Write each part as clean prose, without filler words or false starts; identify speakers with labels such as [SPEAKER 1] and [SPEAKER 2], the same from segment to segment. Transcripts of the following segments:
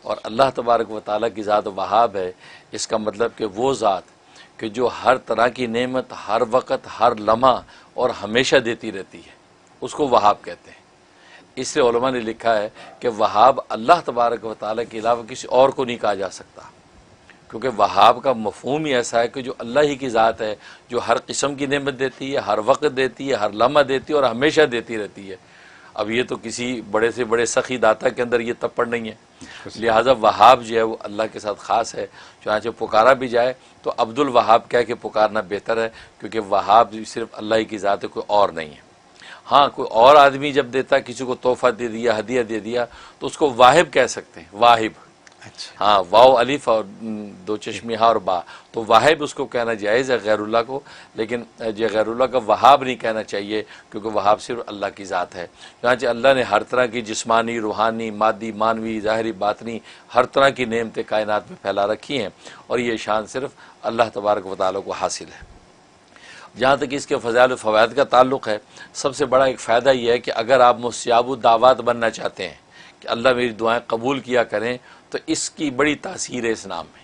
[SPEAKER 1] اور اللہ تبارک و تعالیٰ کی ذات وہاب ہے، اس کا مطلب کہ وہ ذات کہ جو ہر طرح کی نعمت ہر وقت ہر لمحہ اور ہمیشہ دیتی رہتی ہے، اس کو وہاب کہتے ہیں۔ اس لیے علماء نے لکھا ہے کہ وہاب اللہ تبارک و تعالیٰ کے علاوہ کسی اور کو نہیں کہا جا سکتا، کیونکہ وہاب کا مفہوم ہی ایسا ہے کہ جو اللہ ہی کی ذات ہے، جو ہر قسم کی نعمت دیتی ہے، ہر وقت دیتی ہے، ہر لمحہ دیتی ہے اور ہمیشہ دیتی رہتی ہے۔ اب یہ تو کسی بڑے سے بڑے سخی داتا کے اندر یہ تپڑ نہیں ہے، لہٰذا وہاب جو ہے وہ اللہ کے ساتھ خاص ہے۔ چنانچہ پکارا بھی جائے تو عبد الوہاب کہہ کے پکارنا بہتر ہے، کیونکہ وہاب صرف اللہ ہی کی ذات ہے، کوئی اور نہیں ہے۔ ہاں کوئی اور آدمی جب دیتا، کسی کو تحفہ دے دیا، ہدیہ دے دیا، تو اس کو واہب کہہ سکتے ہیں، واہب۔ ہاں واو الف اور دو چشمی ہاں اور با، تو واہب اس کو کہنا جائز ہے غیر اللہ کو، لیکن یہ غیر اللہ کا وہاب نہیں کہنا چاہیے، کیونکہ وہاب صرف اللہ کی ذات ہے۔ چنانچہ اللہ نے ہر طرح کی جسمانی، روحانی، مادی، مانوی، ظاہری، باطنی ہر طرح کی نعمتیں کائنات میں پھیلا رکھی ہیں، اور یہ شان صرف اللہ تبارک و تعالیٰ کو حاصل ہے۔ جہاں تک اس کے فضائل و فوائد کا تعلق ہے، سب سے بڑا ایک فائدہ یہ ہے کہ اگر آپ مستجاب الدعوات بننا چاہتے ہیں کہ اللہ میری دعائیں قبول کیا کریں، تو اس کی بڑی تاثیر ہے اس نام میں۔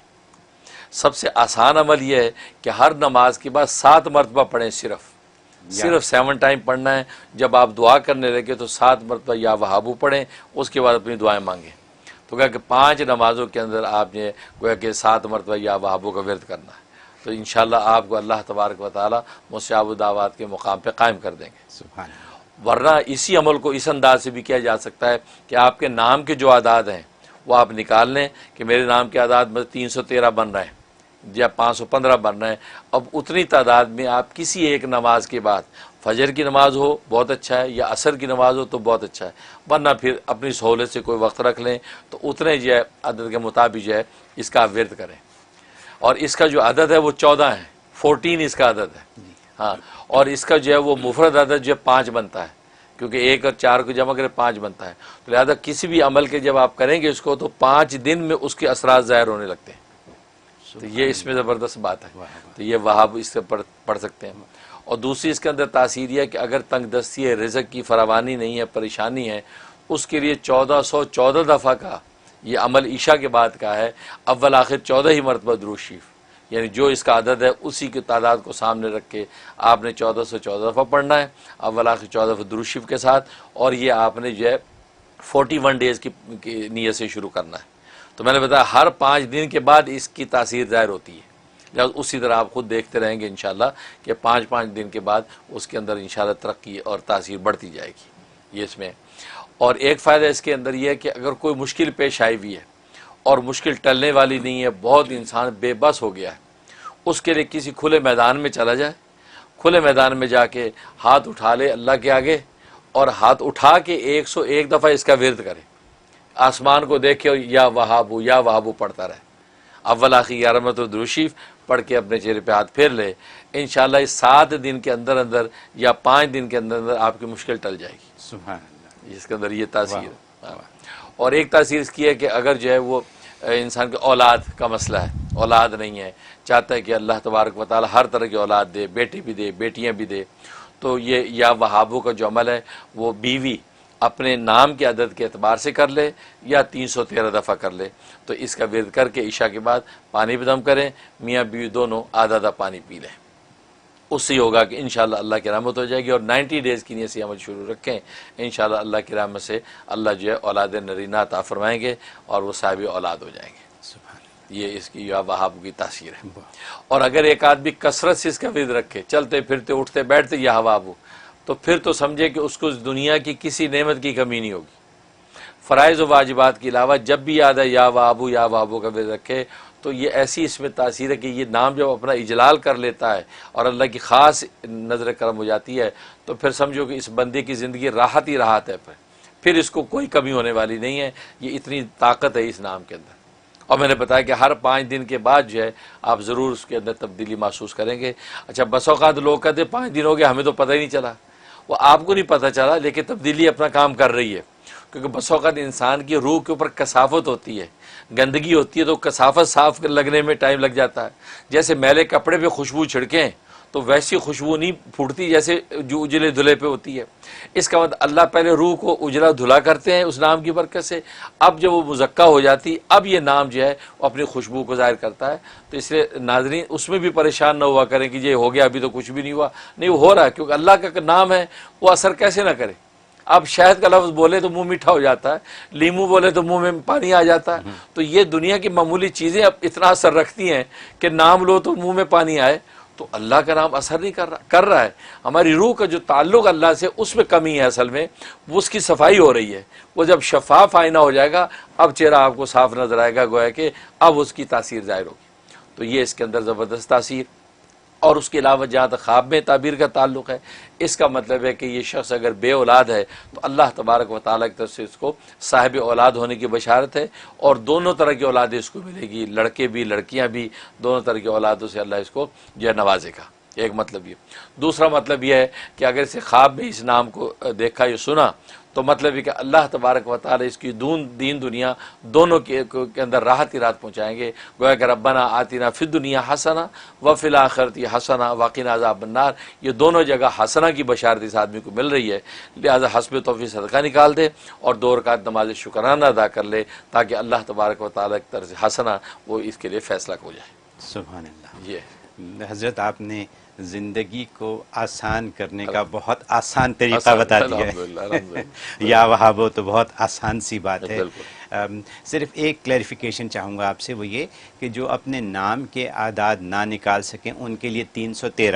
[SPEAKER 1] سب سے آسان عمل یہ ہے کہ ہر نماز کے بعد 7 مرتبہ پڑھیں، صرف 7 ٹائم پڑھنا ہے۔ جب آپ دعا کرنے لگے تو 7 مرتبہ یا وہابو پڑھیں، اس کے بعد اپنی دعائیں مانگیں۔ تو کہا کہ 5 نمازوں کے اندر آپ نے گویا کہ 7 مرتبہ یا وہابو کا ورد کرنا ہے، تو انشاءاللہ آپ کو اللہ تبارک و تعالیٰ مستجاب الدعوات کے مقام پہ قائم کر دیں گے۔
[SPEAKER 2] سبحان اللہ۔
[SPEAKER 1] ورنہ اسی عمل کو اس انداز سے بھی کیا جا سکتا ہے کہ آپ کے نام کے جو اعداد ہیں وہ آپ نکال لیں کہ میرے نام کے اعداد میں 313 بن رہے ہیں یا 515 بن رہے ہیں۔ اب اتنی تعداد میں آپ کسی ایک نماز کے بعد، فجر کی نماز ہو بہت اچھا ہے، یا عصر کی نماز ہو تو بہت اچھا ہے، ورنہ پھر اپنی سہولت سے کوئی وقت رکھ لیں، تو اتنے جو ہے عدد کے مطابق جو ہے اس کا آپ ورد کریں۔ اور اس کا جو عدد ہے وہ 14 ہے، 14 اس کا عدد ہے۔ ہاں، اور اس کا جو ہے وہ مفرد عدد جو ہے 5 بنتا ہے، کیونکہ 1 اور 4 کو جمع کرے 5 بنتا ہے۔ تو لہذا کسی بھی عمل کے جب آپ کریں گے اس کو، تو 5 دن میں اس کے اثرات ظاہر ہونے لگتے ہیں۔ تو یہ اس میں زبردست بات ہے، تو یہ وہاب اس سے پڑھ سکتے ہیں۔ اور دوسری اس کے اندر تاثیر یہ ہے کہ اگر تنگ دستی ہے، رزق کی فراوانی نہیں ہے، پریشانی ہے، اس کے لیے 1414 دفعہ کا یہ عمل عشاء کے بعد کا ہے، اول آخر 14 ہی مرتبہ درود شریف، یعنی جو اس کا عدد ہے اسی کی تعداد کو سامنے رکھ کے آپ نے 1414 دفعہ پڑھنا ہے، اول آخر 14 دفعہ درود شریف کے ساتھ، اور یہ آپ نے جو ہے 41 ڈیز کی نیت سے شروع کرنا ہے۔ تو میں نے بتایا ہر 5 دن کے بعد اس کی تاثیر ظاہر ہوتی ہے، لہٰذا اسی طرح آپ خود دیکھتے رہیں گے انشاءاللہ کہ 5 دن کے بعد اس کے اندر انشاءاللہ ترقی اور تاثیر بڑھتی جائے گی۔ یہ اس میں اور ایک فائدہ اس کے اندر یہ ہے کہ اگر کوئی مشکل پیش آئی ہوئی ہے اور مشکل ٹلنے والی نہیں ہے، بہت انسان بے بس ہو گیا ہے، اس کے لیے کسی کھلے میدان میں چلا جائے، کھلے میدان میں جا کے ہاتھ اٹھا لے اللہ کے آگے، اور ہاتھ اٹھا کے 101 دفعہ اس کا ورد کرے، آسمان کو دیکھے اور یا وہابو پڑھتا رہے، اول آخر 11 مرتبہ درود شریف پڑھ کے اپنے چہرے پہ ہاتھ پھیر لے، انشاءاللہ اس 7 دن کے اندر اندر یا 5 دن کے اندر اندر آپ کی مشکل ٹل جائے گی۔
[SPEAKER 2] سبحان اللہ۔
[SPEAKER 1] اس کے اندر یہ تاثیر ہے۔ اور ایک تاثیر اس کی ہے کہ اگر جو ہے وہ انسان کے اولاد کا مسئلہ ہے، اولاد نہیں ہے، چاہتا ہے کہ اللہ تبارک و تعالی ہر طرح کی اولاد دے، بیٹی بھی دے، بیٹیاں بھی دے، تو یہ یا وہابوں کا جو عمل ہے وہ بیوی اپنے نام کے عدد کے اعتبار سے کر لے یا 313 دفعہ کر لے، تو اس کا ورد کر کے عشاء کے بعد پانی پہ دم کریں، میاں بیوی دونوں آدھا آدھا پانی پی لیں، اس سے ہوگا کہ انشاءاللہ اللہ کی رحمت ہو جائے گی۔ اور 90 ڈیز کی نیت سے عمل شروع رکھیں، انشاءاللہ اللہ کی رحمت سے اللہ جو ہے اولاد نرینہ عطا فرمائیں گے اور وہ صاحب اولاد ہو جائیں گے۔ یہ اس کی وہاب کی تاثیر ہے۔ اور اگر ایک آدمی کثرت سے اس کا ورد رکھے، چلتے پھرتے اٹھتے بیٹھتے یا وہاب، تو پھر تو سمجھے کہ اس کو دنیا کی کسی نعمت کی کمی نہیں ہوگی۔ فرائض و واجبات کے علاوہ جب بھی یاد ہے یا وہابو کا ورد رکھے، تو یہ ایسی اس میں تاثیر ہے کہ یہ نام جب اپنا اجلال کر لیتا ہے اور اللہ کی خاص نظر کرم ہو جاتی ہے، تو پھر سمجھو کہ اس بندے کی زندگی راحت ہی راحت ہے، پھر اس کو کوئی کمی ہونے والی نہیں ہے۔ یہ اتنی طاقت ہے اس نام کے اندر۔ اور میں نے بتایا کہ ہر 5 دن کے بعد جو ہے آپ ضرور اس کے اندر تبدیلی محسوس کریں گے۔ اچھا بس اوقات لوگ کہتے 5 دن ہو گئے ہمیں تو پتہ ہی نہیں چلا، وہ آپ کو نہیں پتہ چلا، لیکن تبدیلی اپنا کام کر رہی ہے، کیونکہ بس اوقات انسان کی روح کے اوپر کثافت ہوتی ہے، گندگی ہوتی ہے، تو کثافت صاف لگنے میں ٹائم لگ جاتا ہے۔ جیسے میلے کپڑے پہ خوشبو چھڑکیں تو ویسی خوشبو نہیں پھوٹتی جیسے جو اجلے دھلے پہ ہوتی ہے۔ اس کا مطلب اللہ پہلے روح کو اجلا دھلا کرتے ہیں اس نام کی برکت سے، اب جب وہ مزکہ ہو جاتی اب یہ نام جو ہے وہ اپنی خوشبو کو ظاہر کرتا ہے۔ تو اس لیے ناظرین اس میں بھی پریشان نہ ہوا کریں کہ یہ ہو گیا ابھی تو کچھ بھی نہیں ہوا، نہیں وہ ہو رہا ہے، کیونکہ اللہ کا نام ہے وہ اثر کیسے نہ کرے۔ اب شہد کا لفظ بولے تو منہ میٹھا ہو جاتا ہے، لیمو بولے تو منہ میں پانی آ جاتا ہے، تو یہ دنیا کی معمولی چیزیں اب اتنا اثر رکھتی ہیں کہ نام لو تو منہ میں پانی آئے، تو اللہ کا نام اثر نہیں کر رہا ہے۔ ہماری روح کا جو تعلق اللہ سے اس میں کمی ہے، اصل میں وہ اس کی صفائی ہو رہی ہے۔ وہ جب شفاف آئینہ ہو جائے گا اب چہرہ آپ کو صاف نظر آئے گا، گویا کہ اب اس کی تاثیر ظاہر ہوگی۔ تو یہ اس کے اندر زبردست تاثیر۔ اور اس کے علاوہ جہاں تک خواب میں تعبیر کا تعلق ہے، اس کا مطلب ہے کہ یہ شخص اگر بے اولاد ہے تو اللہ تبارک و تعالیٰ کی طرف سے اس کو صاحب اولاد ہونے کی بشارت ہے، اور دونوں طرح کی اولادیں اس کو ملے گی، لڑکے بھی لڑکیاں بھی، دونوں طرح کی اولادوں سے اللہ اس کو جو ہے نوازے گا۔ ایک مطلب یہ۔ دوسرا مطلب یہ ہے کہ اگر اسے خواب میں اس نام کو دیکھا یا سنا تو مطلب یہ کہ اللہ تبارک و تعالی اس کی دین دنیا دونوں کے اندر راحت ہی راحت پہنچائیں گے۔ گویا کہ ربنا آتنا فی الدنیا حسنہ وفی الآخرۃ حسنہ وقنا عذاب النار، یہ دونوں جگہ حسنہ کی بشارت اس آدمی کو مل رہی ہے، لہذا حسب توفیق صدقہ نکال دے اور 2 رکعت نماز شکرانہ ادا کر لے تاکہ اللہ تبارک و تعالی کی طرف سے حسنہ وہ اس کے لیے فیصلہ ہو جائے۔
[SPEAKER 2] سبحان اللہ۔
[SPEAKER 1] یہ
[SPEAKER 2] حضرت آپ نے زندگی کو آسان کرنے کا بہت آسان طریقہ بتا دیا ہے۔ یا وہابو تو بہت آسان سی بات ہے۔ صرف ایک کلیریفیکیشن چاہوں گا آپ سے، وہ یہ کہ جو اپنے نام کے اعداد نہ نکال سکیں ان کے لیے 313